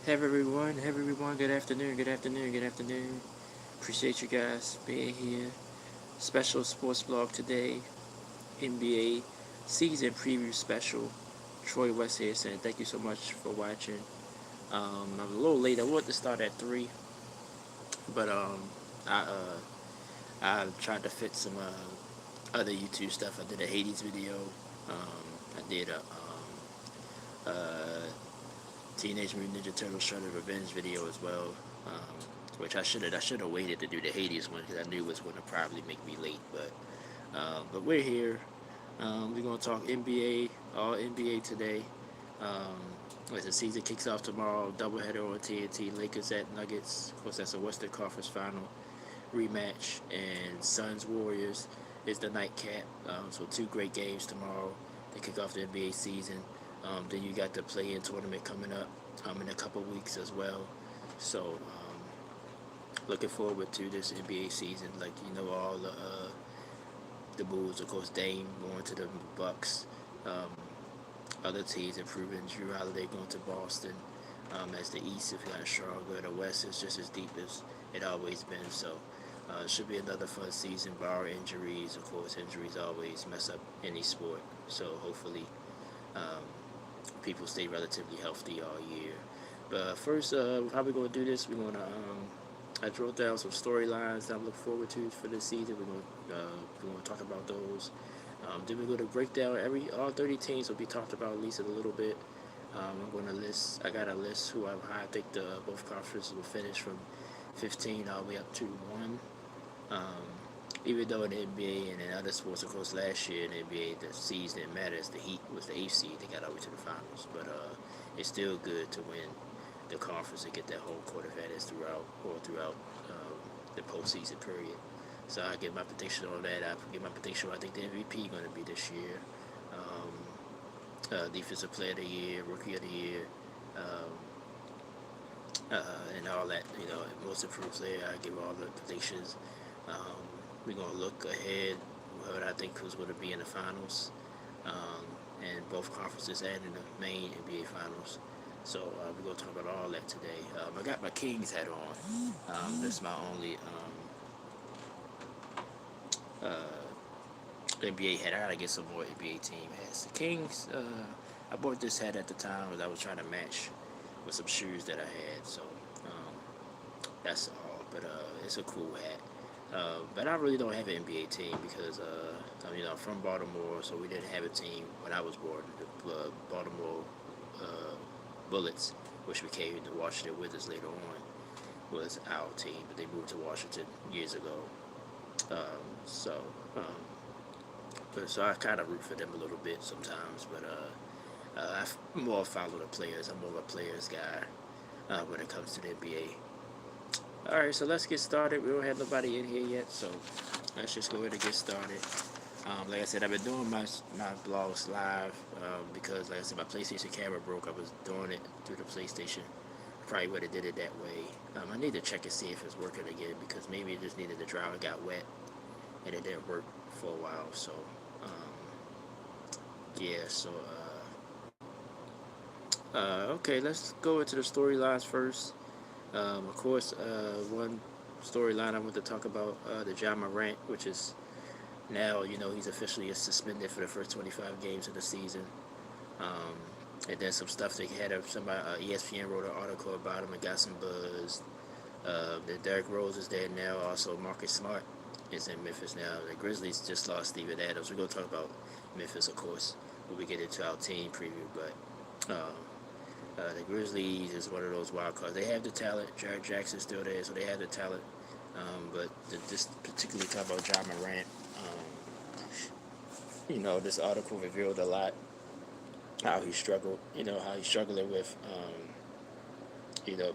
Hey everyone, good afternoon, good afternoon, good afternoon. Appreciate you guys being here. Special sports blog today, NBA season preview special. Troy West here saying thank you so much for watching. I'm a little late. I wanted to start at 3, but I I tried to fit some other YouTube stuff. I did a Hades video. I did a uh, Teenage Mutant Ninja Turtles Shredder Revenge video as well. Um, which I should have waited to do the Hades one because I knew it was going to probably make me late. But we're here. We're gonna talk NBA, all NBA today. Um, as the season kicks off tomorrow, doubleheader on TNT. Lakers at Nuggets. Of course, that's a Western Conference Final rematch, and Suns Warriors is the nightcap. So two great games tomorrow to kick off the NBA season. Then you got the play-in tournament coming up in a couple weeks as well. So looking forward to this NBA season. Like all the moves. Of course, Dame going to the Bucks. Um, Other teams improving. Drew Holiday going to Boston. As the East has gotten stronger, the West is just as deep as it always been. So it should be another fun season, bar injuries. Of course, injuries always mess up any sport. So hopefully, um, people stay relatively healthy all year. But first, how we gonna do this? I wrote down some storylines that I'm looking forward to for this season. We're gonna talk about those. Then we're gonna break down all 30 teams will be talked about at least a little bit. I'm gonna list. I got a list how I think the both conferences will finish from 15 all the way up to 1. Um, Even though in the NBA and in other sports, of course, last year in the NBA the seeds didn't matter as the Heat was the eighth seed. They got over to the finals, but it's still good to win the conference and get that home court advantage throughout the postseason period. So I get my prediction on that. I get my prediction. I think the MVP going to be this year. Defensive Player of the Year, Rookie of the Year, um, and all that. Most improved player. I give all the predictions. Um, we're gonna look ahead what I think who's going to be in the finals, um, and both conferences and in the main NBA finals. So we're gonna talk about all that today. I got my Kings hat on. That's my only NBA hat. I gotta get some more NBA team hats. The Kings. I bought this hat at the time as I was trying to match with some shoes that I had. So that's all. But it's a cool hat. But I really don't have an NBA team because I'm from Baltimore, so we didn't have a team when I was born. The Baltimore uh, Bullets, which became the Washington Wizards later on, was our team, but they moved to Washington years ago. So, um, so I kind of root for them a little bit sometimes, but I more follow the players. I'm more of a players guy when it comes to the NBA. All right, so let's get started. We don't have nobody in here yet, so let's just go ahead and get started. Like I said, I've been doing my blogs live because, like I said, my PlayStation camera broke. I was doing it through the PlayStation. Probably would have did it that way. I need to check and see if it's working again because maybe it just needed to dry. It got wet and it didn't work for a while. So yeah. So okay, let's go into the storylines first. Of course, one storyline I want to talk about the John Morant, which is now he's officially suspended for the first 25 games of the season. Um, and then some stuff they had of somebody ESPN wrote an article about him and got some buzz. The Derrick Rose is there now. Also, Marcus Smart is in Memphis now. The Grizzlies just lost Steven Adams. We're gonna talk about Memphis, of course, when we get into our team preview. But the Grizzlies is one of those wild cards. They have the talent. Jared Jackson's still there, so they have the talent. But this particularly talk about John Morant. This article revealed a lot how he struggled. How he's struggling with,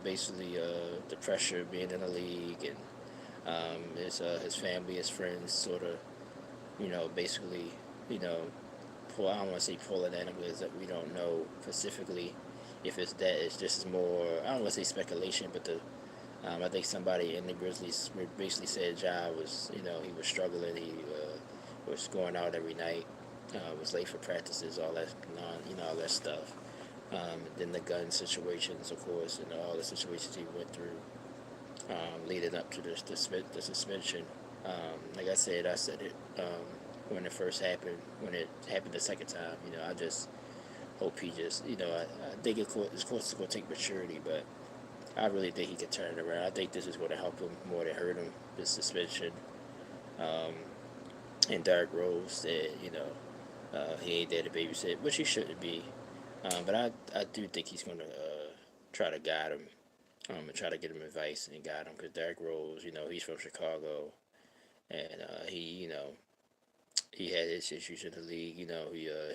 basically the pressure of being in the league and his family, his friends, sort of, basically, you know, I don't want to say pulling at him because we don't know specifically if it's that. It's just more, I don't want to say speculation, but I think somebody in the Grizzlies basically said Ja was, he was struggling. He was going out every night, was late for practices, all that, all that stuff. then the gun situations, of course, and all the situations he went through leading up to the suspension. Like I said it when it first happened. When it happened the second time, I just hope he just, I think of course it's going to take maturity, but I really think he can turn it around. I think this is going to help him more than hurt him. This suspension. Um, and Derrick Rose said, he ain't there to babysit, which he shouldn't be. But I do think he's going to try to guide him and try to get him advice and guide him because Derrick Rose, he's from Chicago and he had his issues in the league. He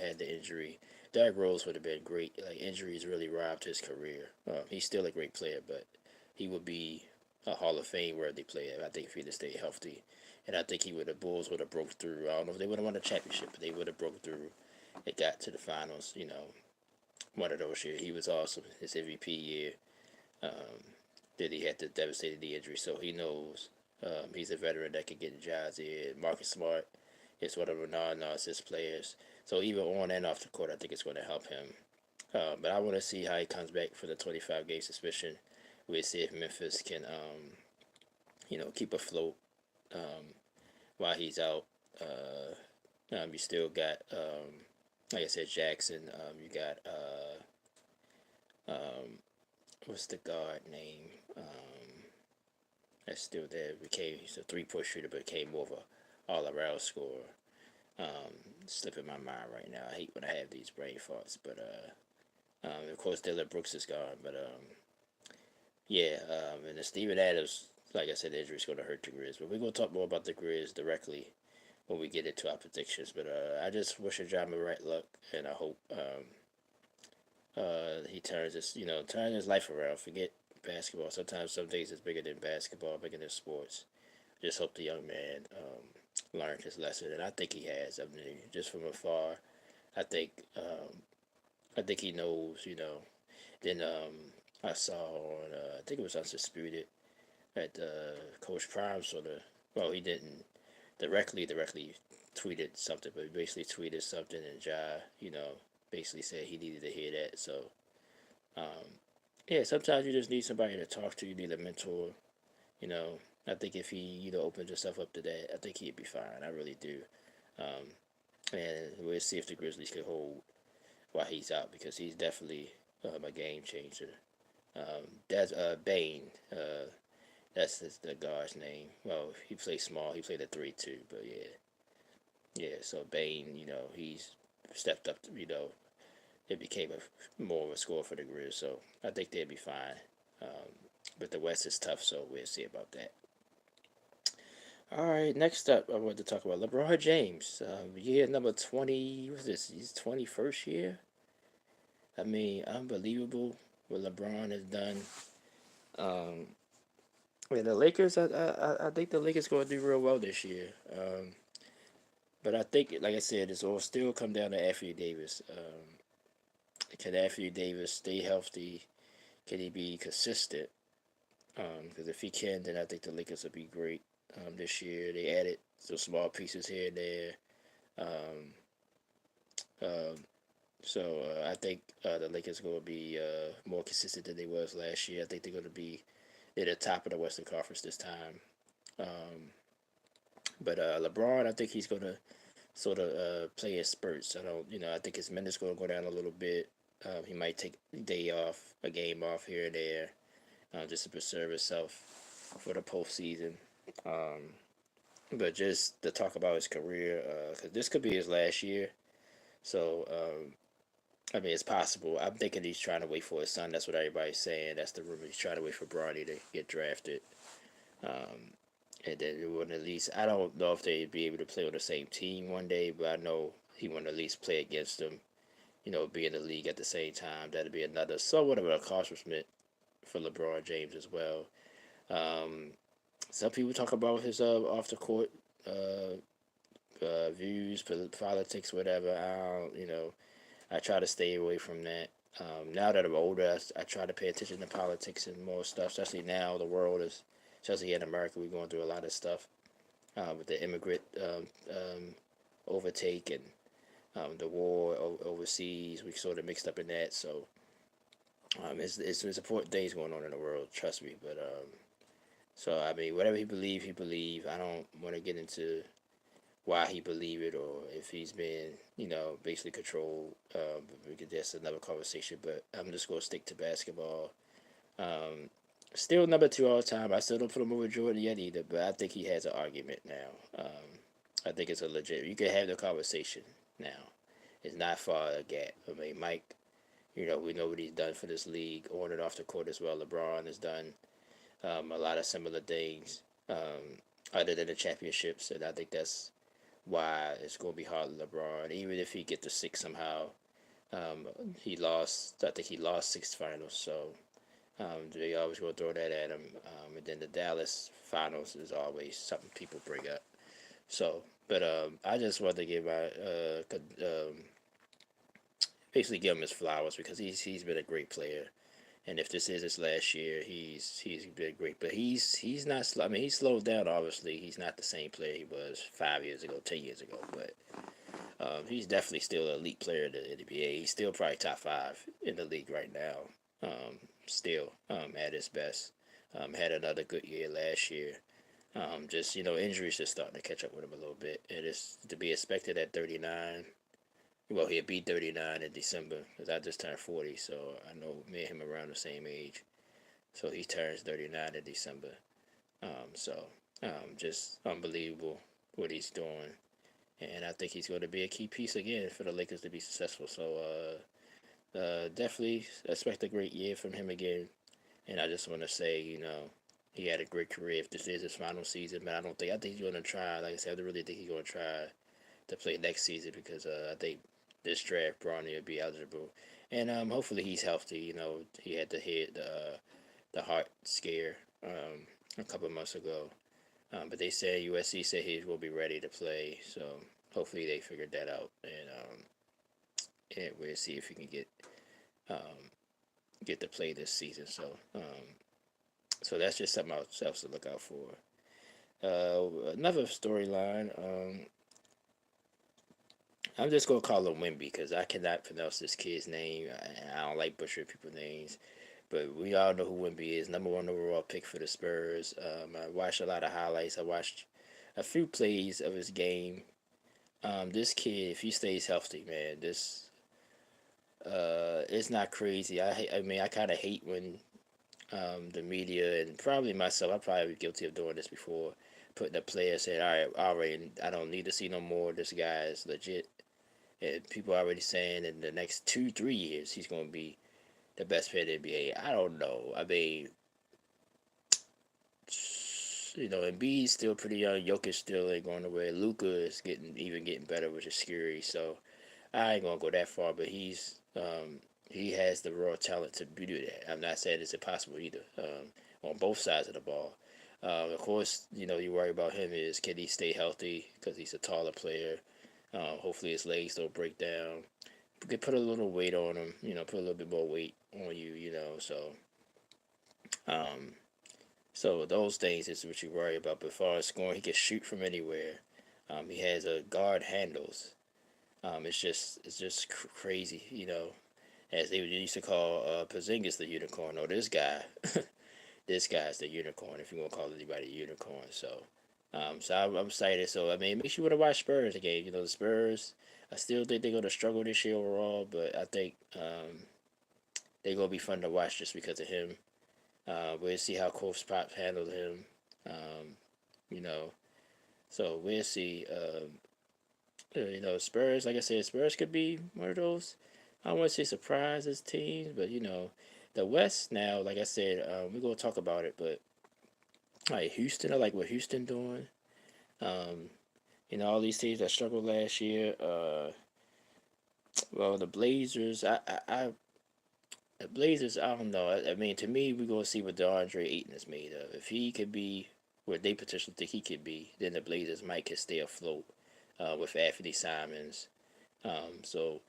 had the injury. Derrick Rose would have been great. Like injuries really robbed his career. He's still a great player, but he would be a Hall of Fame worthy player. I think if he'd have stayed healthy, and I think the Bulls would have broke through. I don't know if they would have won the championship, but they would have broke through. It got to the finals. One of those years. He was awesome. His MVP year. Um, that he had the devastating knee injury, so he knows he's a veteran that can get in Jazz in. Marcus Smart is one of the non-assist players. So even on and off the court, I think it's going to help him. But I want to see how he comes back for the 25 game suspension. We'll see if Memphis can, keep afloat while he's out. You still got, like I said, Jackson. You got, what's the guard name? That's still there. He's a 3-point shooter, but became more of a all around scorer. Slipping my mind right now. I hate when I have these brain farts, but of course Dylan Brooks is gone, but yeah, and the Steven Adams, like I said, the injury is going to hurt the Grizz, but we're going to talk more about the Grizz directly when we get into our predictions. But I just wish John right luck, and I hope he turns his life around. Forget basketball. Sometimes some things is bigger than basketball, bigger than sports. Just hope the young man learned his lesson, and I think he has. I mean, just from afar, I think I think he knows. Then I saw on I think it was Undisputed that Coach Prime sort of, well, he didn't directly tweeted something, but he basically tweeted something, and basically said he needed to hear that. So yeah, sometimes you just need somebody to talk to. You need a mentor. You know, I think if he opens himself up to that, I think he'd be fine. I really do. Um, and we'll see if the Grizzlies can hold while he's out because he's definitely a game changer. That's Bane. That's the guard's name. Well, he plays small. He played a 3-2, but yeah. So Bane, he's stepped up. It became more of a score for the Grizz. So I think they'll be fine. Um, but the West is tough, so we'll see about that. All right, next up, I want to talk about LeBron James. Year number 20. What's this? His 21st year. I mean, unbelievable what LeBron has done. Um, and the Lakers, I think the Lakers going to do real well this year. But I think, like I said, it's all still come down to Anthony Davis. Can Anthony Davis stay healthy? Can he be consistent? Because if he can, then I think the Lakers will be great this year. They added some small pieces here and there. Um, um, so I think the Lakers are going to be more consistent than they was last year. I think they're going to be at the top of the Western Conference this time. Um, but LeBron, I think he's going to sort of play in spurts. I don't, I think his minutes going to go down a little bit. He might take a day off, a game off here and there, just to preserve himself for the postseason. Um, but just to talk about his career, because this could be his last year. So, I mean, it's possible. I'm thinking he's trying to wait for his son. That's what everybody's saying. That's the rumor. He's trying to wait for Bronny to get drafted. Um, and then it would at least, I don't know if they'd be able to play on the same team one day, but I know he would at least play against them, be in the league at the same time. That'd be another somewhat of an accomplishment for LeBron James as well. Um, some people talk about his off the court uh, views, politics, whatever. I don't, I try to stay away from that. Now that I'm older, I try to pay attention to politics and more stuff. Especially now, the world is, especially here in America, we're going through a lot of stuff with the immigrant overtake and the war overseas. We sort of mixed up in that. So It's important things going on in the world. Trust me. But so I mean, whatever he believe, he believe. I don't want to get into why he believe it or if he's been, basically controlled. That's another conversation. But I'm just gonna stick to basketball. Um, Still number two all time. I still don't put him over Jordan yet either. But I think he has an argument now. I think it's a legit. You can have the conversation now. It's not far a gap. I mean, Mike. We know what he's done for this league on and off the court as well. LeBron has done a lot of similar things other than the championships, and I think that's why it's going to be hard for LeBron. Even if he get to six somehow, um, he lost. I think he lost six finals, so they always going to throw that at him. And then the Dallas finals is always something people bring up. So, but I just wanted to give my basically give him his flowers because he's been a great player. And if this is his last year, he's been great. But he's not. I mean, he's slowed down. Obviously, he's not the same player he was 5 years ago, 10 years ago. But he's definitely still an elite player in the NBA. He's still probably top five in the league right now. Still at his best. Had another good year last year. Just injuries just starting to catch up with him a little bit. And it's to be expected at 39. Well, he'll be 39 in December because I just turned 40, so I know me and him around the same age. So he turns 39 in December. So just unbelievable what he's doing, and I think he's going to be a key piece again for the Lakers to be successful. So definitely expect a great year from him again. And I just want to say, he had a great career. If this is his final season, but I think he's going to try. Like I said, I really think he's going to try to play next season because I think this draft Bronny will be eligible, and hopefully he's healthy. He had the heart scare a couple of months ago, but they said USC said he will be ready to play, so hopefully they figured that out, and we'll see if he can um, get to play this season. So that's just something else to look out for. Another storyline. I'm just gonna call him Wimby because I cannot pronounce this kid's name. I don't like butchering people's names, but we all know who Wimby is. Number one overall pick for the Spurs. I watched a lot of highlights. I watched a few plays of his game. This kid, if he stays healthy, man, it's not crazy. I mean, I kind of hate when the media and probably myself. I probably was guilty of doing this before, putting a player saying, "All right, already, I don't need to see no more. This guy is legit." And people are already saying in the next 2, 3 years he's going to be the best player in the NBA. I don't know. I mean, Embiid's still pretty young. Jokic still ain't going nowhere. Luka is getting better, which is scary. So I ain't gonna go that far, but he has the raw talent to do that. I'm not saying it's impossible either. On both sides of the ball. Of course, you worry about him is can he stay healthy because he's a taller player. Hopefully his legs don't break down. You could put a little weight on him. Put a little bit more weight on you. Um, so those things is what you worry about. But as far as scoring, he can shoot from anywhere. He has a guard handles. It's just crazy. As they used to call Porzingis the unicorn. Or this guy, this guy's the unicorn. If you want to call anybody a unicorn, so I'm excited. So I mean, it makes you want to watch Spurs again. The Spurs. I still think they're gonna struggle this year overall, but I think they're gonna be fun to watch just because of him. We'll see how Kobe Pop handled him. Um, you know, so we'll see. Spurs. Like I said, Spurs could be one of those. I don't want to say surprises teams, but the West now. Like I said, we're gonna talk about it. But like Houston, I like what Houston doing. Um, all these teams that struggled last year. Well, the Blazers. The Blazers. I don't know. I mean, to me, we're gonna see what DeAndre Ayton is made of. If he could be what they potentially think he could be, then the Blazers might can stay afloat with Anthony Simons. So,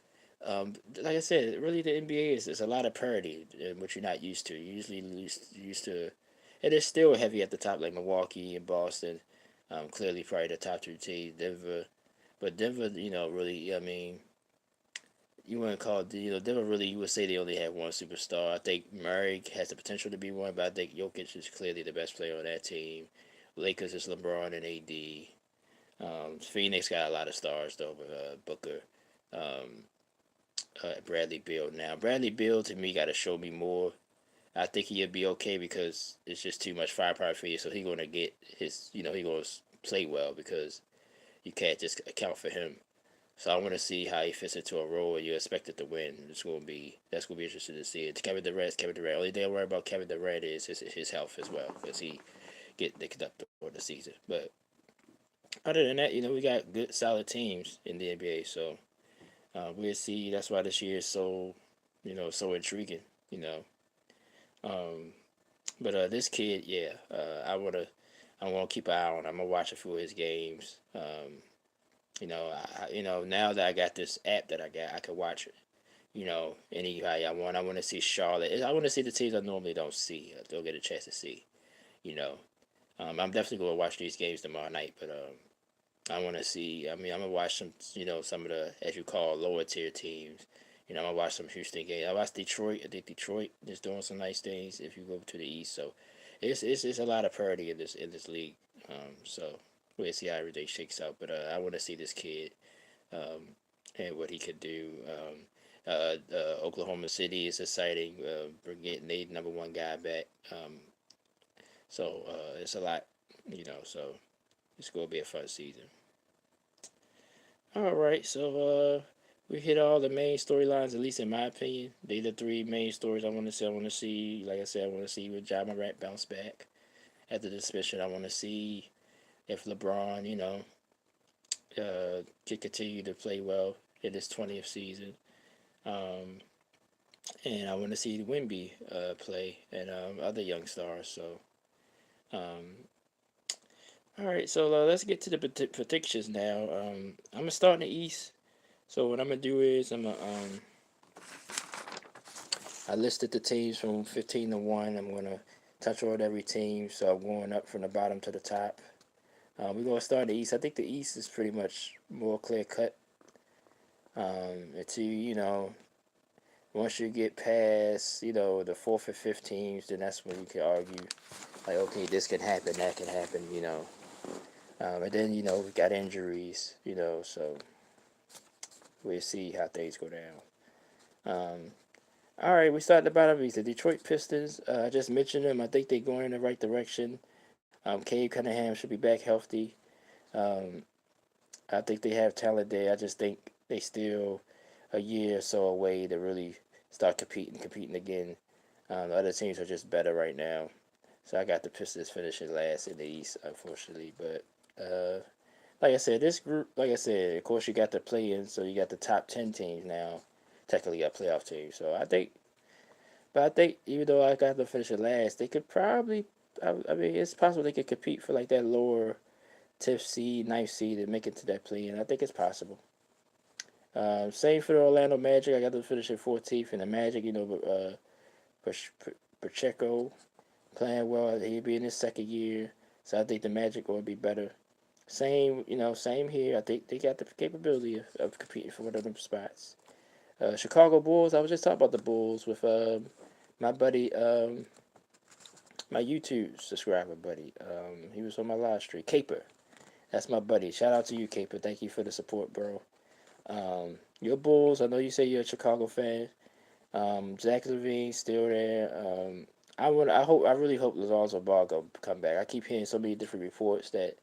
like I said, really the NBA is a lot of parity, which you're not used to. You usually used to, and it's still heavy at the top, like Milwaukee and Boston. Clearly, probably the top two teams. Denver, but Denver, really, I mean, you wouldn't call Denver really. You would say they only have one superstar. I think Murray has the potential to be one, but I think Jokic is clearly the best player on that team. Lakers is LeBron and AD. Phoenix got a lot of stars though, with Booker, um, Bradley Beal. Now Bradley Beal to me got to show me more. I think he'll be okay because it's just too much firepower for you. So he gonna get his, he gonna play well because you can't just account for him. So I want to see how he fits into a role where you expect it to win. That's gonna be interesting to see. It's Kevin Durant. Only thing I worry about Kevin Durant is his health as well because he get nicked up during the season. But other than that, we got good solid teams in the NBA. So we'll see. That's why this year is so so intriguing. You know, um, but this kid, yeah, I want to keep an eye on. I'm gonna watch a few of his games. Now that I got this app that I got, I can watch it. Anybody I want. I want to see Charlotte. I want to see the teams I normally don't see. I don't get a chance to see. You know, I'm definitely gonna watch these games tomorrow night. But I want to see. I mean, I'm gonna watch some of the, as you call, lower tier teams. I'm gonna watch some Houston games. I watched Detroit. I think Detroit is doing some nice things. If you go to the East, so it's a lot of parity in this league. So we'll see how everything shakes out. But I want to see this kid, and what he could do. Oklahoma City is exciting. Getting the number one guy back. So it's a lot. So it's gonna be a fun season. All right, so we hit all the main storylines, at least in my opinion. They the three main stories I want to see. I want to see, like I said, I want to see with Ja Morant bounce back after the suspension. I want to see if LeBron, can continue to play well in his 20th season. Um, and I want to see Wimby play and other young stars. So, um, all right, so let's get to the predictions now. I'm gonna start in the East. So what I'm gonna do is I listed the teams from 15 to 1. I'm going to touch on every team. So I'm going up from the bottom to the top. We're going to start the East. I think the East is pretty much more clear cut. Once you get past, the fourth and fifth teams, then that's when you can argue, like, okay, this can happen, that can happen. And then, we got injuries, so we'll see how things go down. Um, All right, we start at the bottom. The Detroit Pistons. I just mentioned them. I think they're going in the right direction. Cade Cunningham should be back healthy. Um, I think they have talent there. I just think they still a year or so away to really start competing again. The other teams are just better right now. So I got the Pistons finishing last in the East, unfortunately. But like I said, this group, like I said, of course you got the play-in, so you got the top 10 teams now. Technically, got playoff teams. But I think even though I got them finishing last, they could probably. I mean, it's possible they could compete for like that lower 10th seed, ninth seed, and make it to that play. And I think it's possible. Same for the Orlando Magic. I got them finishing 14th, and the Magic, Pacheco playing well. He'll be in his second year, so I think the Magic will be better. Same here. I think they got the capability of competing for one of them spots. Chicago Bulls. I was just talking about the Bulls with my buddy, my YouTube subscriber buddy. He was on my live stream. Caper. That's my buddy. Shout out to you, Caper. Thank you for the support, bro. Your Bulls. I know you say you're a Chicago fan. Zach Levine still there. I really hope Lonzo Ball go come back. I keep hearing so many different reports that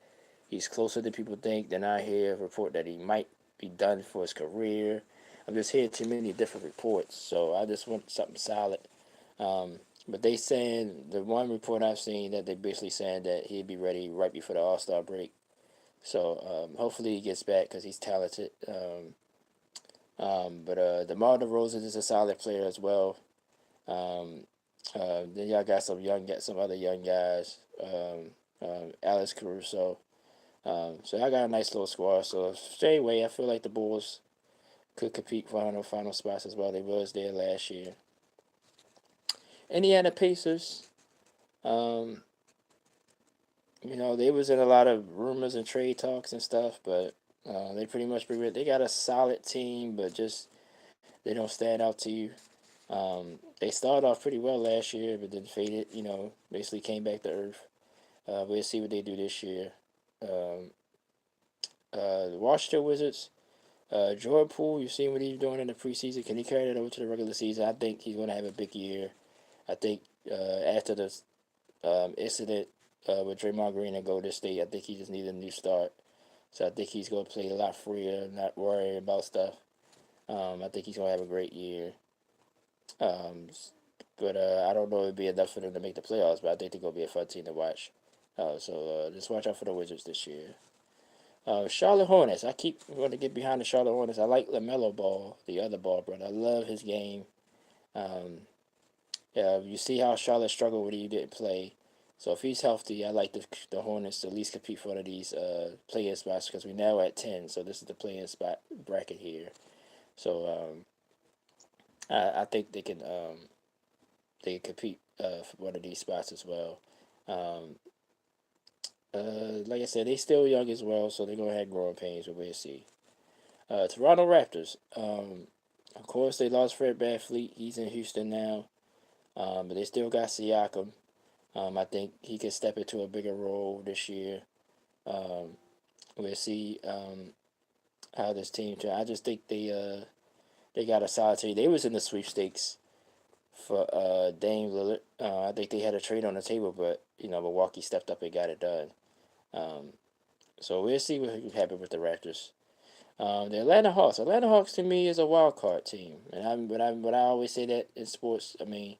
he's closer than people think. Then I hear a report that he might be done for his career. I'm just hearing too many different reports, so I just want something solid. But they saying the one report I've seen that they basically saying that he'd be ready right before the All Star break. So hopefully he gets back because he's talented. But DeMar DeRozan is a solid player as well. Um, then y'all got some other young guys. Alex Caruso. So I got a nice little squad. So same way, I feel like the Bulls could compete for final spots as well. They was there last year. Indiana Pacers. Um, they was in a lot of rumors and trade talks and stuff, but they pretty much they got a solid team, but just they don't stand out to you. They started off pretty well last year, but then faded. Basically came back to earth. We'll see what they do this year. Um, the Washington Wizards. Jordan Poole, you've seen what he's doing in the preseason. Can he carry that over to the regular season? I think he's going to have a big year. I think after the incident with Draymond Green and Golden State, I think he just needs a new start. So I think he's going to play a lot freer, not worry about stuff. I think he's going to have a great year. Um, but I don't know if it'd be enough for them to make the playoffs, but I think they're going to be a fun team to watch. So just watch out for the Wizards this year. Charlotte Hornets. I keep wanting to get behind the Charlotte Hornets. I like LaMelo Ball, the other ball brother. I love his game. Um, yeah, you see how Charlotte struggled when he didn't play. So if he's healthy, I like the Hornets to at least compete for one of these play-in spots because we're now at 10. So this is the play-in spot bracket here. So I think they can compete for one of these spots as well. Um, like I said, they still young as well, so they're gonna have growing pains, but we'll see. Toronto Raptors. Of course, they lost Fred VanVleet. He's in Houston now, but they still got Siakam. I think he could step into a bigger role this year. Um, we'll see how this team. I just think they got a solid team. They was in the sweepstakes for Dame Lillard. I think they had a trade on the table, but Milwaukee stepped up and got it done. Um, so we'll see what can happen with the Raptors. The Atlanta Hawks. Atlanta Hawks to me is a wild card team, and I always say that in sports. I mean,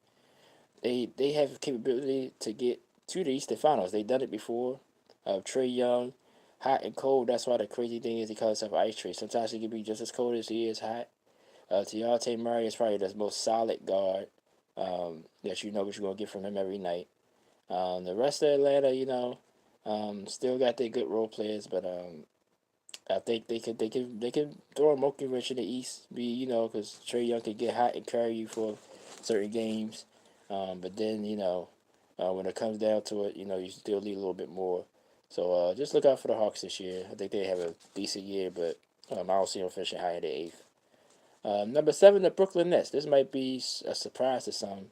they have the capability to get to the Eastern Finals. They've done it before. Trae Young, hot and cold. That's why the crazy thing is he calls himself Ice Trae. Sometimes he can be just as cold as he is hot. Dejounte Murray is probably the most solid guard that you know what you're gonna get from him every night. The rest of Atlanta, still got their good role players, but I think they can throw a monkey wrench in the East. Because Trae Young can get hot and carry you for certain games, but then when it comes down to it, you still need a little bit more. So just look out for the Hawks this year. I think they have a decent year, but I don't see them finishing higher than eighth. Number seven, the Brooklyn Nets. This might be a surprise to some.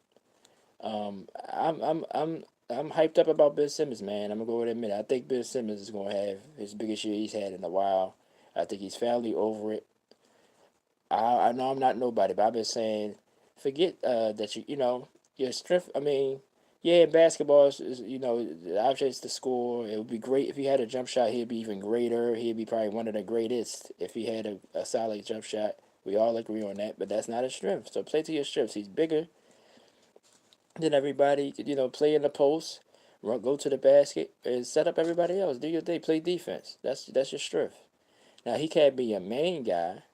Um, I'm I'm I'm I'm hyped up about Ben Simmons, man. I'm gonna go ahead and admit it. I think Ben Simmons is gonna have his biggest year he's had in a while. I think he's finally over it. I know I'm not nobody, but I've been saying, forget that your strength. I mean, yeah, basketball is the object is to score. It would be great if he had a jump shot. He'd be even greater. He'd be probably one of the greatest if he had a solid jump shot. We all agree on that, but that's not his strength. So play to your strengths. He's bigger than everybody. Play in the post, go to the basket, and set up everybody else. Do your thing. Play defense. That's your strength. Now he can't be a main guy.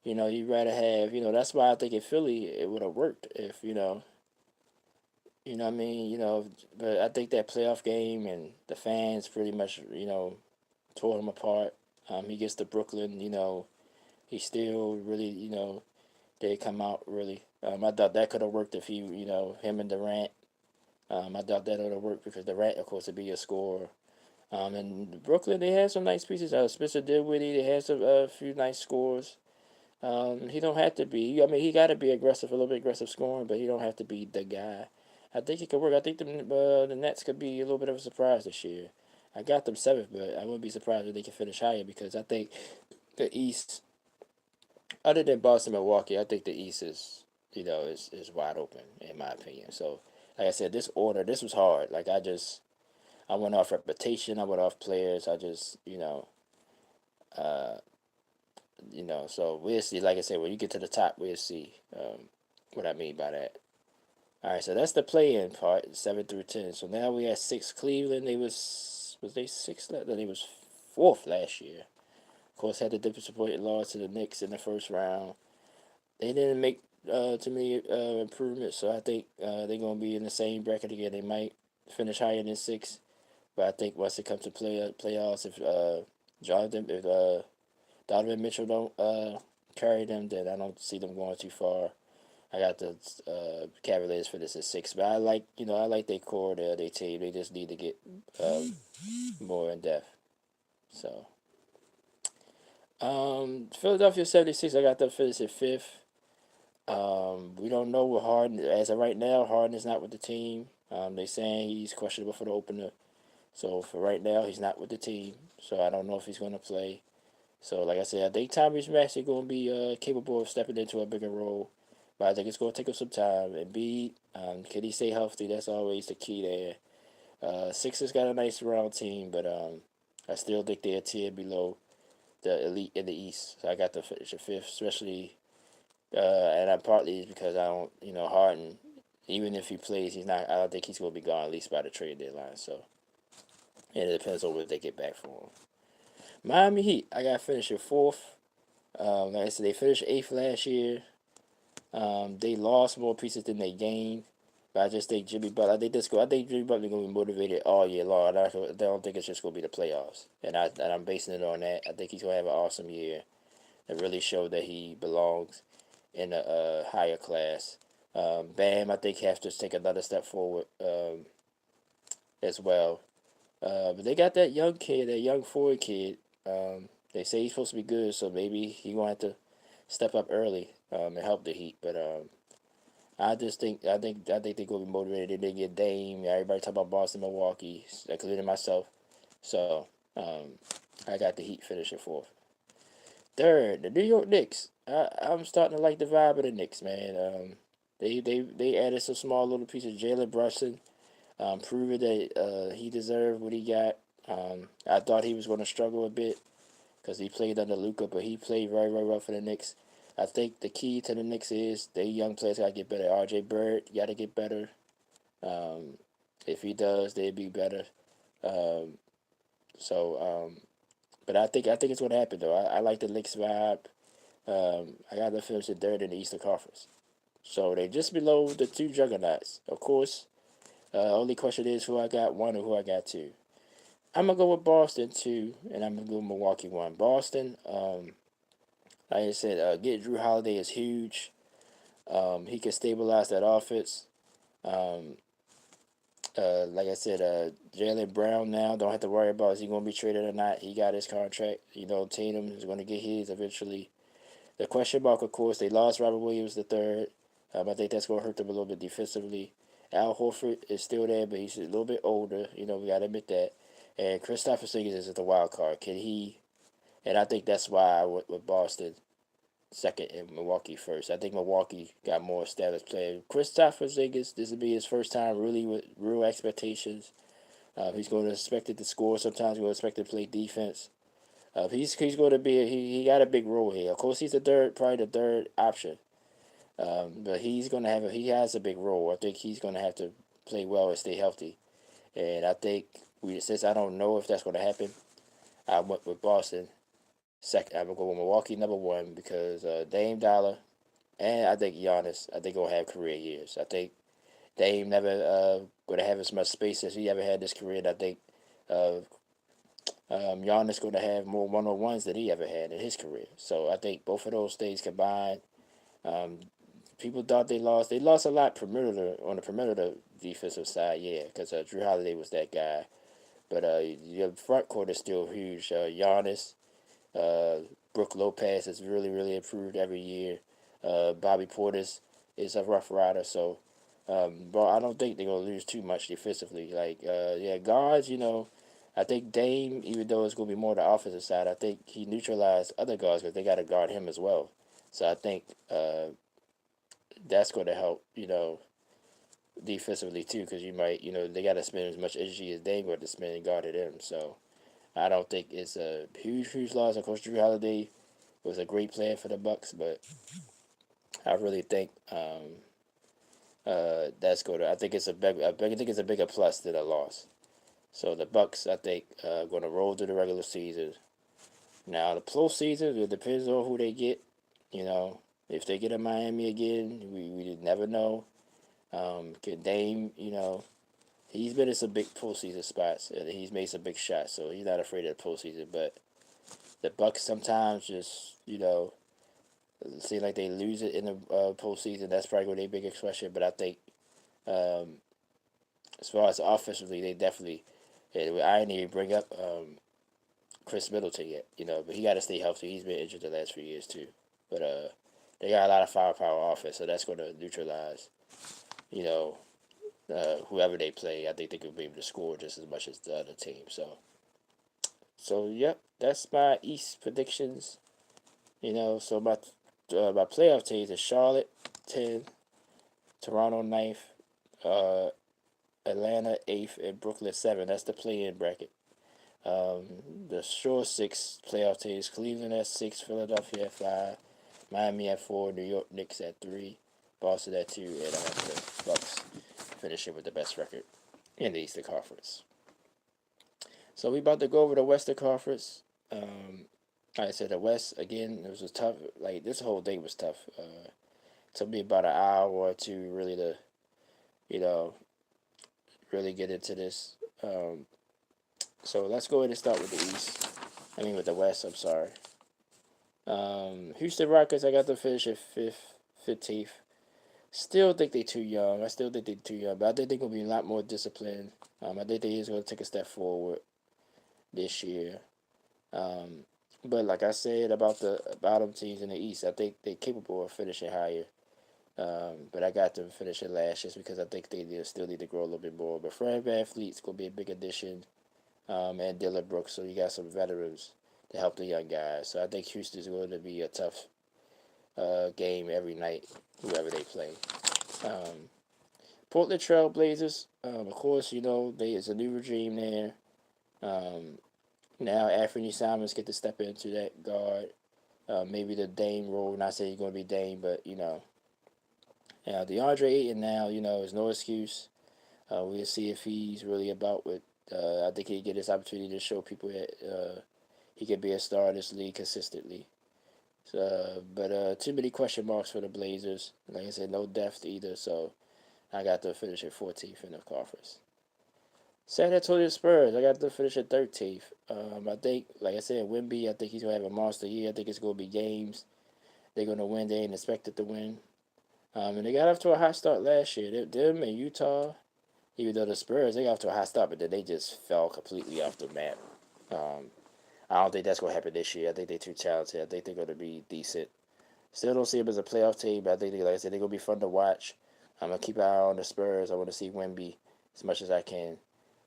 You'd rather have. That's why I think in Philly it would have worked if what I mean. But I think that playoff game and the fans pretty much tore him apart. He gets to Brooklyn. He still really they come out really. I thought that could have worked if him and Durant. I thought that would have worked because Durant, of course, would be a scorer. And Brooklyn, they had some nice pieces. Spencer Dinwiddie, they had some a few nice scores. He don't have to be. I mean, he got to be aggressive, a little bit aggressive scoring, but he don't have to be the guy. I think it could work. I think the Nets could be a little bit of a surprise this year. I got them seventh, but I wouldn't be surprised if they can finish higher because I think the East, other than Boston, Milwaukee, I think the East is wide open in my opinion. So, like I said, this order, this was hard. Like I went off reputation. I went off players. I just uh, So we'll see. Like I said, when you get to the top, we'll see what I mean by that. All right, so that's the play-in part, 7 through 10. So now we at six. Cleveland, was they sixth? No, they was fourth last year. Of course, had the disappointing loss to the Knicks in the first round. They didn't make too many improvements, so I think they're gonna be in the same bracket again. They might finish higher than six, but I think once it comes to playoffs, if Donovan Mitchell don't carry them, then I don't see them going too far. I got the Cavaliers for this at six, but I like their core, their team. They just need to get more in depth. So Philadelphia 76, I got them finished at fifth. We don't know what Harden, as of right now. Harden is not with the team. They saying he's questionable for the opener. So for right now, he's not with the team. So I don't know if he's going to play. So like I said, I think Tyrese Maxey going to be capable of stepping into a bigger role. But I think it's going to take him some time. And B, can he stay healthy? That's always the key there. Sixers got a nice round team, but I still think they're a tier below the elite in the East. So I got to finish the fifth, especially, and I partly is because I don't, Harden. Even if he plays, he's not. I don't think he's going to be gone at least by the trade deadline. So, and it depends on what they get back for him. Miami Heat, I got to finish at fourth. Like I said, they finished eighth last year. They lost more pieces than they gained. But I just think Jimmy Butler. I think Jimmy Butler gonna be motivated all year long. I don't think it's just gonna be the playoffs, and I'm basing it on that. I think he's gonna have an awesome year and really show that he belongs in a higher class. Bam, I think has to take another step forward as well. But they got that young kid, that young forward kid. They say he's supposed to be good, so maybe he gonna have to step up early and help the Heat. But I think they're gonna be motivated. They get Dame. Everybody talk about Boston, Milwaukee, including myself. So I got the Heat finishing fourth. Third, the New York Knicks. I'm starting to like the vibe of the Knicks, man. They added some small little pieces. Jalen Brunson, proving that he deserved what he got. I thought he was going to struggle a bit because he played under Luca, but he played very, very well for the Knicks. I think the key to the Knicks is their young players got to get better. R.J. Bird got to get better. Um, if he does, they'd be better. Um, so, but I think it's going to happen though. I like the Knicks vibe. I got them finishing third in the Eastern Conference, so they just below the two juggernauts. Of course, only question is who I got one or who I got two. I'm gonna go with Boston two, and I'm gonna go with Milwaukee one. Boston, like I said, getting Drew Holiday is huge. He can stabilize that offense. Um, like I said, Jalen Brown now don't have to worry about is he going to be traded or not. He got his contract. Tatum is going to get his eventually. The question mark, of course, they lost Robert Williams the third. I think that's going to hurt them a little bit defensively. Al Horford is still there, but he's a little bit older. We got to admit that. And Kristaps Porzingis is the wild card. Can he? And I think that's why I went with Boston second and Milwaukee first. I think Milwaukee got more established players. Kristaps Porzingis, this will be his first time really with real expectations. He's going to expect it to score. Sometimes he's going to expect to play defense. He's going to be he got a big role here. Of course, he's probably the third option. But he has a big role. I think he's going to have to play well and stay healthy. And I think since I don't know if that's going to happen, I went with Boston second. I'm gonna go with Milwaukee number one because Dame Dollar and I think Giannis. I think gonna have career years. I think Dame never gonna have as much space as he ever had in his career. And I think uh, Giannis gonna have more 1-on-ones than he ever had in his career. So I think both of those things combined. Um, People thought they lost. They lost a lot perimeter on the perimeter defensive side, yeah, because Drew Holiday was that guy. But your front court is still huge. Giannis, uh, Brooke Lopez has really, really improved every year. Bobby Portis is a rough rider, so but I don't think they're gonna lose too much defensively. Like, yeah, guards, I think Dame, even though it's gonna be more the offensive side, I think he neutralized other guards because they got to guard him as well. So I think that's going to help, defensively too, because you might, they got to spend as much energy as Dame got to spend guarding him. So I don't think it's a huge, huge loss. Of course, Drew Holiday was a great player for the Bucks, but I really think that's going to. I think it's I think it's a bigger plus than a loss. So the Bucks, I think, going to roll through the regular season. Now the postseason, it depends on who they get. You know, if they get a Miami again, we never know. Can Dame, he's been in some big postseason spots and he's made some big shots, so he's not afraid of the postseason. But the Bucks sometimes just, seem like they lose it in the postseason. That's probably going to be their biggest question. But I think um, as far as offensively, they definitely. And I didn't even bring up Chris Middleton yet, but he got to stay healthy. He's been injured the last few years too. But they got a lot of firepower offense, so that's going to neutralize, you know, whoever they play. I think they could be able to score just as much as the other team. So yep, that's my East predictions. So my playoff teams are Charlotte 10, Toronto ninth, uh, Atlanta 8th, and Brooklyn 7th. That's the play-in bracket. Um, the short 6 playoff teams: Cleveland at 6, Philadelphia at 5, Miami at 4, New York Knicks at 3, Boston at 2, and I have the Bucks finishing with the best record in the Eastern Conference. So we about to go over the Western Conference. Like I said, the West again. It was a tough. Like this whole day was tough. Took me about an hour or two really to, you know, really get into this. So let's go ahead and start with the East. I mean with the West. I'm sorry. Houston Rockets. I got to finish at 15th. Still think they too young. I still think they're too young, but I think they're gonna be a lot more disciplined. I think they is gonna take a step forward this year. Um, but like I said about the bottom teams in the East, I think they're capable of finishing higher. But I got them finishing last just because I think they still need to grow a little bit more. But Fred VanVleet's gonna be a big addition, and Dylan Brooks, so you got some veterans to help the young guys. So I think Houston's going to be a tough game every night, whoever they play. Um, Portland Trail Blazers, of course, there's a new regime there. Um, Now Anthony Simons get to step into that guard. Maybe the Dame role. Not saying he's going to be Dame, but DeAndre Ayton now, is no excuse. We'll see if he's really about what. I think he'll get his opportunity to show people that he can be a star in this league consistently. But too many question marks for the Blazers. Like I said, no depth either. So I got to finish at 14th in the conference. San Antonio Spurs, I got to finish at 13th. I think, like I said, Wemby, I think he's going to have a monster year. I think it's going to be games. They're going to win. They ain't expected to win. And they got off to a hot start last year. Them and Utah, even though the Spurs, they got off to a hot start, but then they just fell completely off the map. Um, I don't think that's going to happen this year. I think they're too talented. I think they're going to be decent. Still don't see them as a playoff team, but I think, like I said, they're going to be fun to watch. I'm going to keep an eye on the Spurs. I want to see Wemby as much as I can.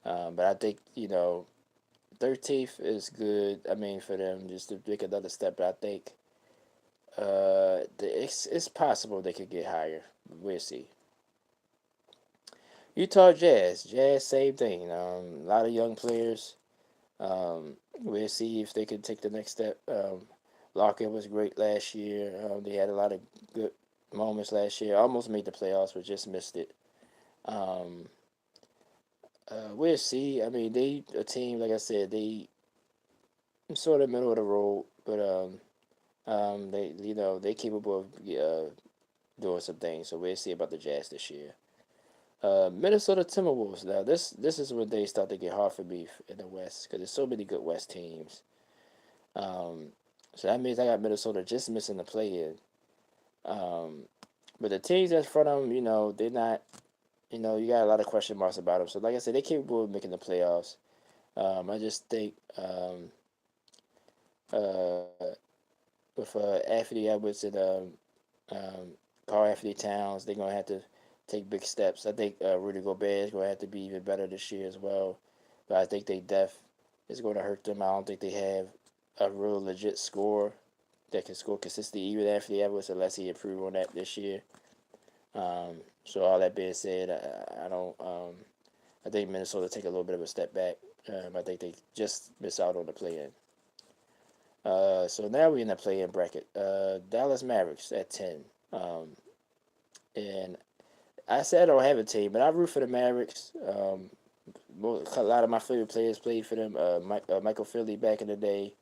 But I think, 13th is good. I mean, for them just to make another step. But I think it's possible they could get higher. We'll see. Utah Jazz. Jazz, same thing. A lot of young players. We'll see if they can take the next step. Lockett was great last year. They had a lot of good moments last year. Almost made the playoffs, but just missed it. Um, we'll see. I mean, they a team like I said. They sort of middle of the road, but they capable of doing some things. So we'll see about the Jazz this year. Minnesota Timberwolves. Now this is where they start to get hard for me in the West because there's so many good West teams. Um, so that means I got Minnesota just missing the play in. Um, but the teams that's front of them, they're not. You got a lot of question marks about them. So like I said, they're capable of making the playoffs. I just think uh, with Anthony Edwards and um, Carl Anthony Towns, they're gonna have to take big steps. I think Rudy Gobert is gonna have to be even better this year as well. But I think they depth is going to hurt them. I don't think they have a real legit score that can score consistently, even Anthony Edwards, unless he improve on that this year. So all that being said, I don't. I think Minnesota take a little bit of a step back. I think they just miss out on the play-in. So now we're in the play-in bracket. Dallas Mavericks at 10. And I said I don't have a team, but I root for the Mavericks. A lot of my favorite players played for them. Michael Finley back in the day,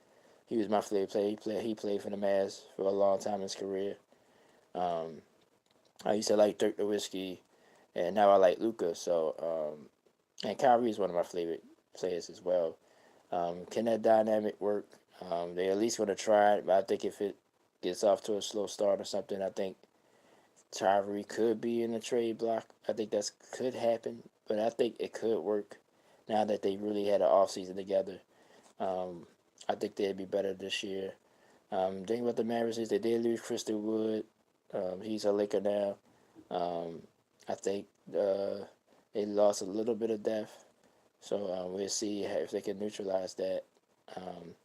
he was my favorite player. He played for the Mavs for a long time in his career. Um, I used to like Dirk Nowitzki, and now I like Luka. And Kyrie is one of my favorite players as well. Can that dynamic work? They're at least going to try it, but I think if it gets off to a slow start or something, I think Kyrie could be in the trade block. I think that could happen, but I think it could work now that they really had an offseason together. Um, I think they'd be better this year. The thing about the Mavericks is they did lose Christian Wood. He's a Laker now. Um, I think they lost a little bit of depth, so we'll see if they can neutralize that. Um,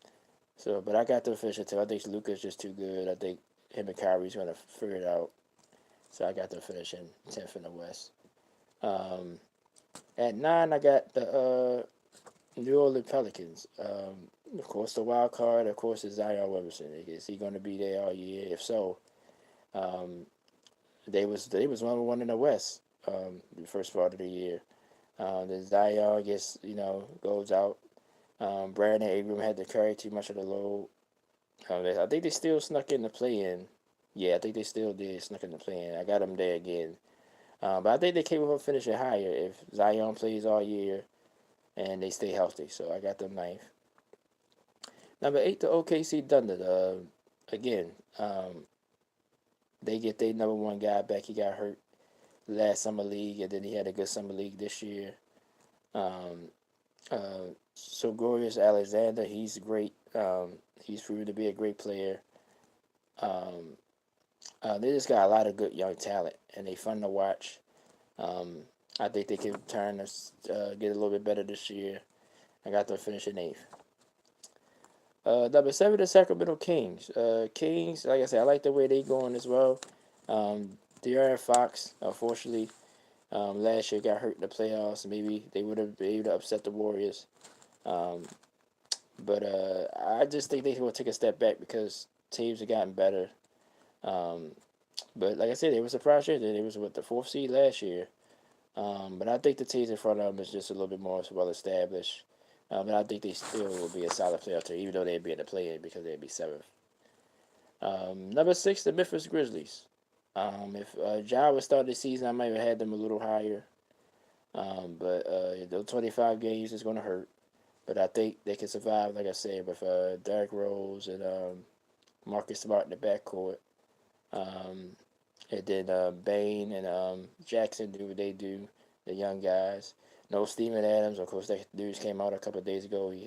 but I got them finishing too. I think Luka's just too good. I think him and Kyrie's gonna figure it out. So I got them finishing 10th in the West. Um, at 9, I got the New Orleans Pelicans. Of course, the wild card, of course, is Zion Williamson. Is he going to be there all year? If so, um, they was number one in the West the first part of the year. The Zion gets goes out. Brandon Ingram had to carry too much of the load. I think they still snuck in the play in. Yeah, I think they still did snuck in the play in. I got them there again. But I think they capable of finishing higher if Zion plays all year and they stay healthy. So I got them ninth. Number 8, the OKC Thunder. Again, they get their number one guy back. He got hurt last summer league, and then he had a good summer league this year. Um, so Glorious Alexander, he's great. He's proven to be a great player. Um, they just got a lot of good young talent, and they fun to watch. Um, I think they can turn this, get a little bit better this year. I got them finishing eighth. Number 7, the Sacramento Kings. Kings, like I said, I like the way they going as well. De'Aaron Fox, unfortunately, last year got hurt in the playoffs. Maybe they would have been able to upset the Warriors. Um, but I just think they will take a step back because teams have gotten better. Um, but like I said, they were surprised year. They was with the fourth seed last year. But I think the teams in front of them is just a little bit more well established. But I think they still will be a solid playoff team, even though they'd be in the play-in because they'd be seventh. Number 6, the Memphis Grizzlies. If Ja was starting the season, I might have had them a little higher. But those 25 games is going to hurt. But I think they can survive, like I said, with Derrick Rose and Marcus Smart in the backcourt. Um, and then Bain and Jackson do what they do, the young guys. No Steven Adams, of course, that news came out a couple of days ago. He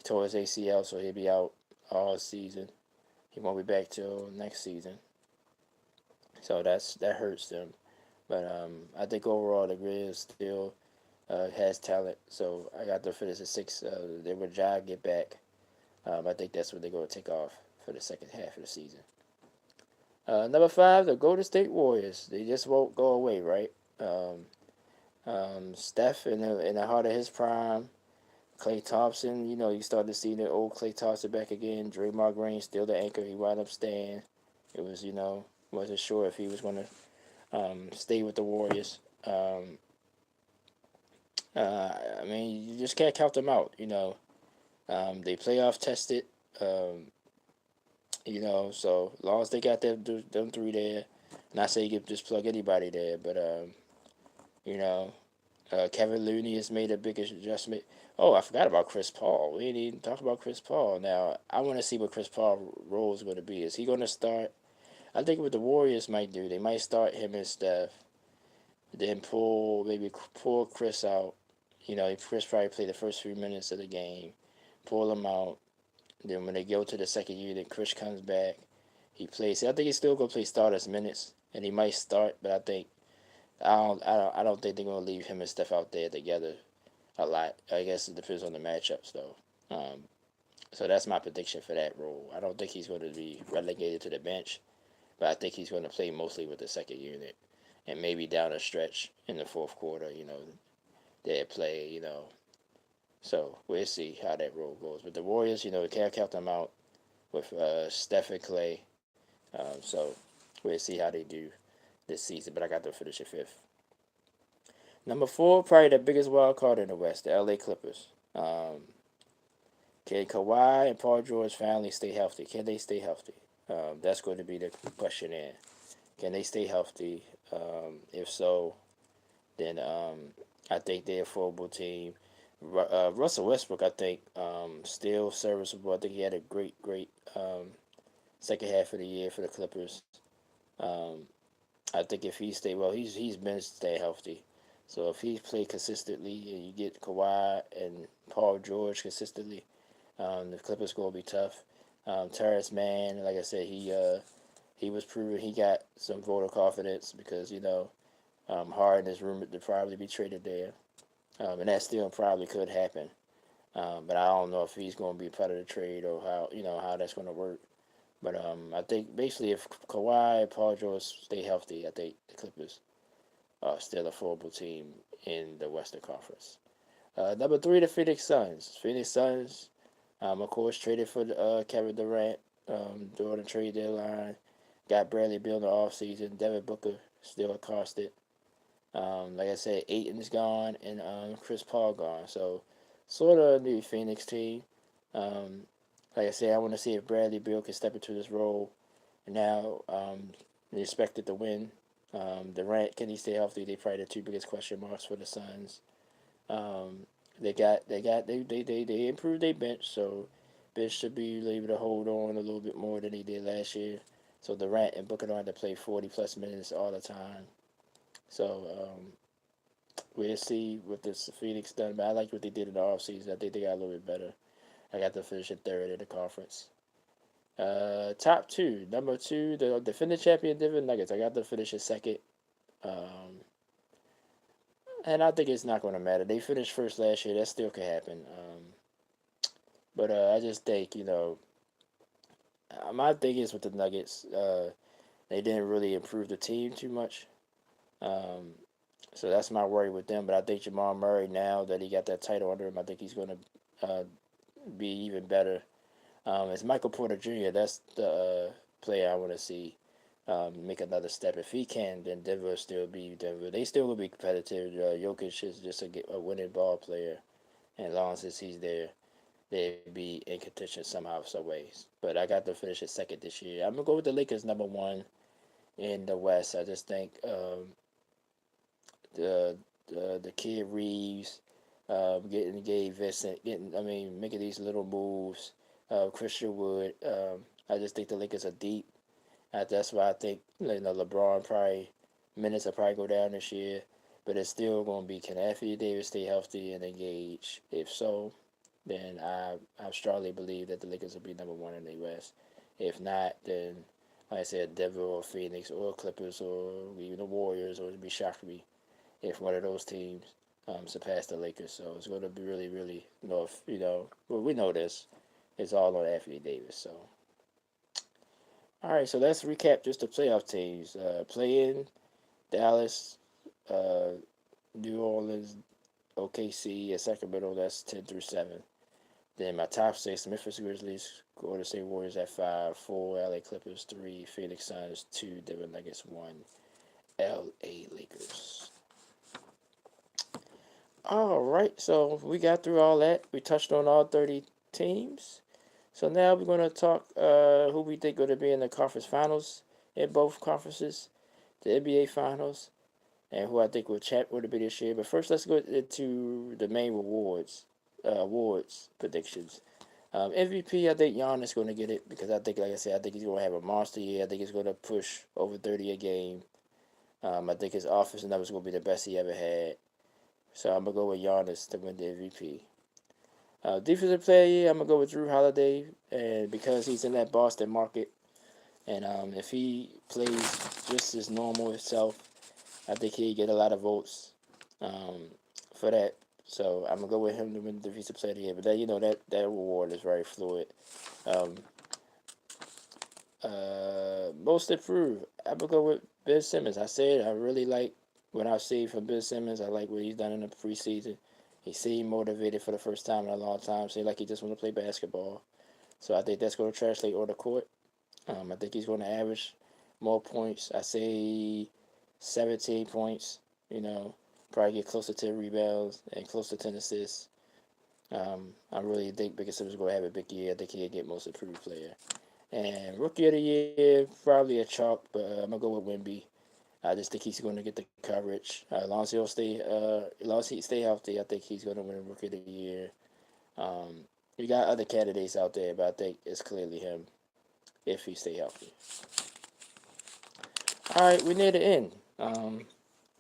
tore his ACL, so he'll be out all season. He won't be back till next season. So that hurts them. But I think overall the Grizz still has talent. So I got them finish at 6. They would Ja get back. I think that's what they're going to take off for the second half of the season. Number 5, the Golden State Warriors. They just won't go away, right? Steph in the heart of his prime. Klay Thompson, you started to see the old Klay Thompson back again. Draymond Green still the anchor. He wound up staying. It was, wasn't sure if he was going to stay with the Warriors. I mean, you just can't count them out. They playoff tested. Um, so long as they got them three there, not saying you can just plug anybody there, but you know, Kevin Looney has made a big adjustment. Oh, I forgot about Chris Paul. We didn't even talk about Chris Paul. Now I want to see what Chris Paul role is going to be. Is he going to start? I think what the Warriors might do, they might start him and Steph, then pull Chris out. Chris probably play the first 3 minutes of the game, pull him out. Then when they go to the second unit, Chris comes back. He plays. I think he's still gonna play starters minutes, and he might start. But I don't think they're gonna leave him and Steph out there together a lot. I guess it depends on the matchups though. So that's my prediction for that role. I don't think he's going to be relegated to the bench, but I think he's going to play mostly with the second unit, and maybe down a stretch in the fourth quarter. They play. So we'll see how that role goes. But the Warriors, can't count them out with Steph and Clay. So we'll see how they do this season. But I got them finishing fifth. Number 4, probably the biggest wild card in the West, the LA Clippers. Can Kawhi and Paul George finally stay healthy? Can they stay healthy? That's going to be the question there. Can they stay healthy? If so, then I think they're a formidable team. Russell Westbrook, I think, still serviceable. I think he had a great second half of the year for the Clippers. Um, I think if he stay well, he's been staying healthy. So if he play consistently and you get Kawhi and Paul George consistently, the Clippers gonna be tough. Terrence Mann, like I said, he he was proving he got some voter confidence because Harden is rumored to probably be traded there, and that still probably could happen. But I don't know if he's going to be part of the trade or how that's going to work. But I think basically if Kawhi and Paul George stay healthy, I think the Clippers are still a formidable team in the Western Conference. Number three, the Phoenix Suns. Phoenix Suns, of course, traded for Kevin Durant during the trade deadline. Got Bradley Beal in the offseason. Devin Booker still accosted. Like I said, Aiton is gone and Chris Paul gone. So, sort of a new Phoenix team. Um, like I said, I want to see if Bradley Beal can step into this role. And now, they expected to win. Durant, can he stay healthy? They probably the two biggest question marks for the Suns. Um, they improved their bench, so bench should be able to hold on a little bit more than they did last year. So Durant and Booker don't have to play 40 plus minutes all the time. So we'll see what this Phoenix done. But I like what they did in the offseason. I think they got a little bit better. I got to finish in third in the conference. Top two, number two, the defending champion Denver Nuggets. I got to finish in second. Um, and I think it's not going to matter. They finished first last year. That still could happen. But I just think, my thing is with the Nuggets, they didn't really improve the team too much. Um, so that's my worry with them. But I think Jamal Murray, now that he got that title under him, I think he's going to be even better. It's Michael Porter Jr. That's the player I want to see make another step. If he can, then Denver will still be Denver. They still will be competitive. Jokic is just a winning ball player. And as long as he's there, they'd be in contention somehow, some ways. But I got to finish at second this year. I'm gonna go with the Lakers number one in the West. I just think the the kid Reeves, getting Gabe Vincent, making these little moves. Christian Wood. I just think the Lakers are deep. That's why I think LeBron probably minutes will probably go down this year. But it's still going to be, can Anthony Davis stay healthy and engaged? If so, then I strongly believe that the Lakers will be number one in the West. If not, then like I said, Denver or Phoenix or Clippers or even the Warriors, or it'd be shocked me if one of those teams surpass the Lakers. So it's going to be really, really, well, we know this. It's all on Anthony Davis. So, all right, so let's recap just the playoff teams. Play in Dallas, uh, New Orleans, OKC, and Sacramento. That's 10 through 7. Then my top six: Memphis Grizzlies, Golden State Warriors at 5, 4 LA Clippers, 3 Phoenix Suns, 2 Denver Nuggets, 1 LA Lakers. All right, so we got through all that. We touched on all 30 teams. So now we're going to talk who we think going to be in the conference finals in both conferences, the NBA finals, and who I think will champ will be this year. But first, let's go into the main awards predictions. MVP, I think Giannis going to get it because I think, like I said, I think he's going to have a monster year. I think he's going to push over 30 a game. I think his offensive numbers going to be the best he ever had. So I'm going to go with Giannis to win the MVP. Defensive player, I'm going to go with Drew Holiday, and because he's in that Boston market, and if he plays just his normal self, I think he'll get a lot of votes for that. So I'm gonna go with him to win the defensive player of the year. But that award is very fluid. Um, Most improved, I'm gonna go with Ben Simmons. I said I really like what I've seen from Ben Simmons. I like what he's done in the preseason. He seemed motivated for the first time in a long time. Seemed like he just want to play basketball. So I think that's going to translate on the court. I think he's going to average more points. I say 17 points. Probably get close to 10 rebounds and close to 10 assists. I really think Big Simmons is going to have a big year. I think he'll get most improved player. And rookie of the year, probably a chalk, but I'm gonna go with Wemby. I just think he's going to get the coverage. As long as he stay healthy, I think he's going to win rookie of the year. Um, you got other candidates out there, but I think it's clearly him if he stay healthy. All right, we near the end.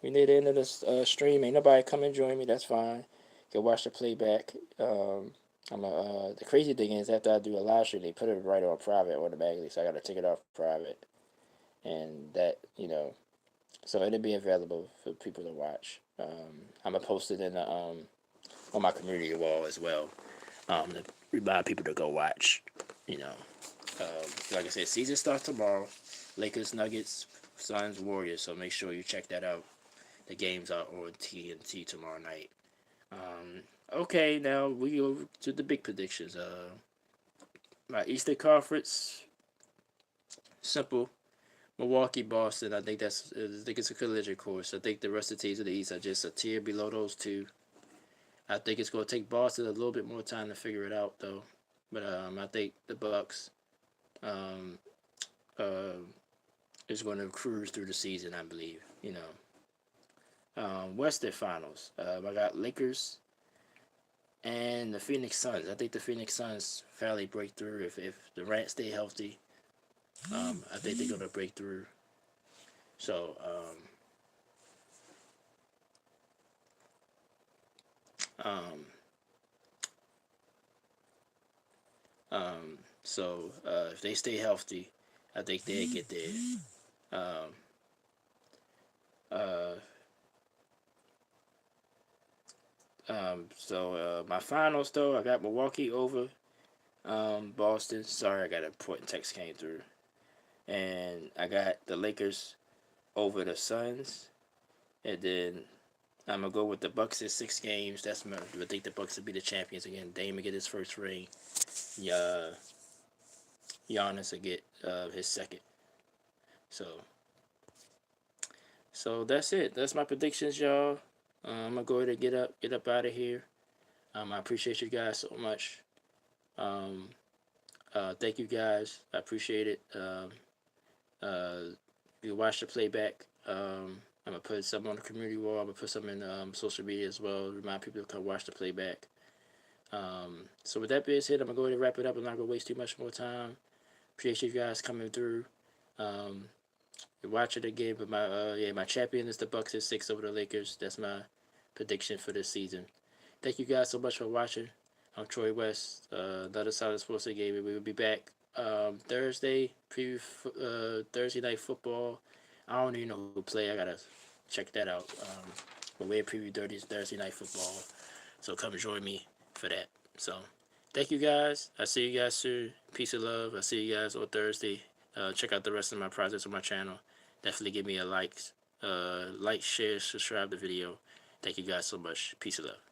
We near the end of this stream. Ain't nobody come and join me. That's fine. You can watch the playback. The crazy thing is after I do a live stream, they put it right on private automatically, so I got to take it off private. and that so it'll be available for people to watch. I'm gonna post it in the on my community wall as well. To remind people to go watch. You know, like I said, season starts tomorrow. Lakers, Nuggets, Suns, Warriors. So make sure you check that out. The games are on TNT tomorrow night. Okay, now we go to the big predictions. My Eastern Conference, simple. Milwaukee, Boston. I think it's a collision course. I think the rest of the teams in the East are just a tier below those two. I think it's going to take Boston a little bit more time to figure it out, though. But I think the Bucks um, uh, is going to cruise through the season. I believe. Western Finals. I got Lakers and the Phoenix Suns. I think the Phoenix Suns fairly break through if Durant stay healthy. I think they're gonna break through. So um, um, if they stay healthy, I think they get there. Um, uh, my finals though, I got Milwaukee over Boston. Sorry, I got an important text came through, and I got the Lakers over the Suns, and then I'm gonna go with the Bucks in 6 games. I think the Bucks will be the champions again. Dame will get his first ring. Yeah, Giannis will get his second. So that's it. That's my predictions, y'all. I'm gonna go ahead and get up out of here. I appreciate you guys so much. Um, thank you guys. I appreciate it. You watch the playback. I'm gonna put some on the community wall. I'm gonna put some in social media as well. Remind people to come watch the playback. So with that being said, I'm gonna go ahead and wrap it up. I'm not gonna waste too much more time. Appreciate you guys coming through. Um, watching the game, but my champion is the Bucks at 6 over the Lakers. That's my prediction for this season. Thank you guys so much for watching. I'm Troy West, another Solid Sports Gaming. We will be back Thursday, preview Thursday night football. I don't even know who play. I gotta check that out. But we're preview Thursday night football. So come join me for that. So thank you guys. I see you guys soon. Peace and love. I see you guys on Thursday. Check out the rest of my projects on my channel. Definitely give me a like, share, subscribe the video. Thank you guys so much. Peace and love.